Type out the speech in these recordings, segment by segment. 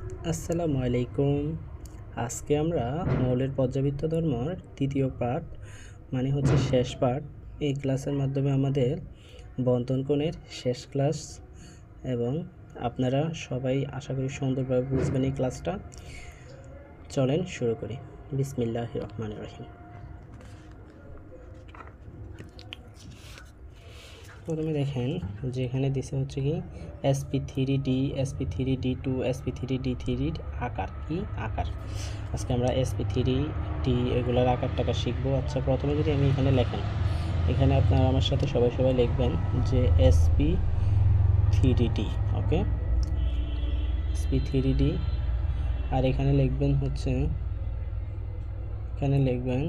আসসালামু আলাইকুম। আজকে আমরা মৌলের পর্যাবৃত্ত ধর্মর তৃতীয় পাঠ মানে হচ্ছে শেষ পাঠ। এই ক্লাসের মাধ্যমে আমাদের বন্ধন কোণের শেষ ক্লাস এবং আপনারা সবাই আশা করি সুন্দরভাবে বুঝবেন এই ক্লাসটা। চলেন শুরু করি। বিসমিল্লাহির রহমানির রহিম। প্রথমে দেখেন যে এখানে দিছে হচ্ছে কি sp3d sp3d2 sp3d3 আকার কি আকার। আজকে আমরা sp3d এগুলোর আকারটাকে শিখবো। আচ্ছা, প্রথমে যদি আমি এখানে লেখেন, এখানে আপনারা আমার সাথে সবাই লিখবেন যে sp3d। ওকে, sp3d। আর এখানে লিখবেন হচ্ছে এখানে লিখবেন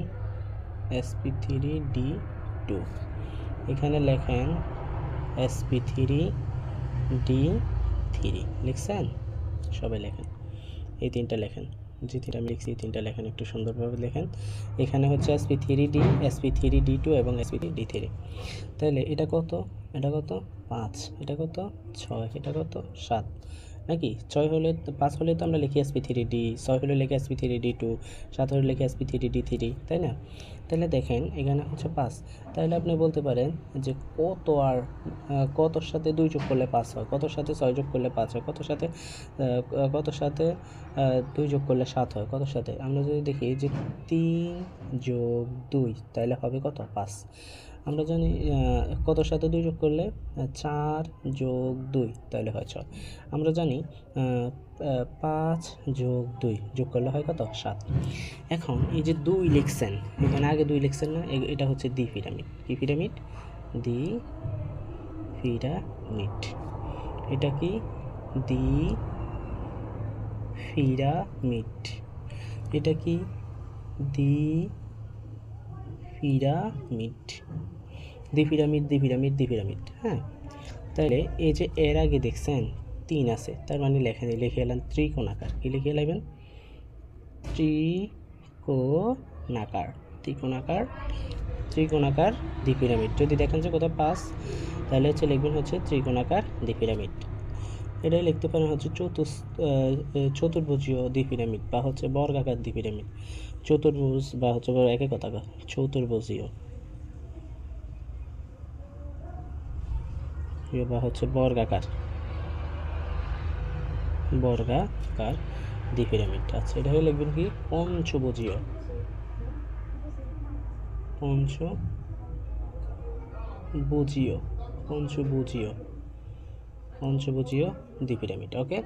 sp3d2। এখানে লেখেন sp3d3 লিখছেন? সবাই লেখেন, এই তিনটা লেখেন। যে তিনটা আমি লিখছি এই তিনটা লেখেন, একটু সুন্দরভাবে লেখেন। এখানে হচ্ছে sp3d sp3d2 এবং sp3d3। তাহলে এটা কত, এটা কত 5, এটা কত 6, এটা কত 7 নাকি? 6 হলে 5 হলে তো আমরা লিখি sp3d, 6 হলে লিখি sp3d2, 7 হলে লিখি sp3d3, তাই না? তাহলে দেখেন এখানে হচ্ছে 5। তাহলে আপনি বলতে পারেন যে কতর সাথে 2 যোগ করলে 5 হয়, কতর সাথে 6 যোগ করলে 5 হয়, কতর সাথে 2 যোগ করলে 7 হয়, কতর সাথে আমরা যদি দেখি যে 3 যোগ 2 তাহলে হবে কত 5। আমরা জানি কতর সাথে 2 যোগ করলে 4 যোগ 2 তাহলে হয় 6। আমরা জানি 5 যোগ 2 যোগ করলে হয় কত 7। এখন এই যে 2 লিখছেন, এখানে আগে 2 লিখছেন না, এটা হচ্ছে দ্বি পিরামিড। কি পিরামিড? দ্বি পিরামিড। এটা কি? দ্বি পিরামিড। এটা কি? দ্বি পিরামিড। দ্বি পিরামিড, দ্বি পিরামিড, দ্বি পিরামিড। হ্যাঁ, তাহলে এই যে এর আগে দেখছেন 3 আছে, তার মানে লিখে এলেন ত্রিকোণাকার। কি লিখে এলেন? ত্রিকোণাকার। ত্রিকোণাকার, ত্রিকোণাকার দ্বি পিরামিড। যদি দেখেন যে কোথাও 5, তাহলে হচ্ছে লিখবেন হচ্ছে ত্রিকোণাকার দ্বি পিরামিড। এটাই লিখতে পারেন হচ্ছে চতুর্ভুজীয় দ্বি পিরামিড বা হচ্ছে বর্গাকার দ্বি পিরামিড। চতুর্ভুজ বা হচ্ছে একই কথা, চতুর্ভুজীয় বা হচ্ছে বর্গাকার দ্বি পিরামিড। আচ্ছা, এটা হয়ে লিখবেন কি পঞ্চভুজীয় দ্বি পিরামিড। ওকে,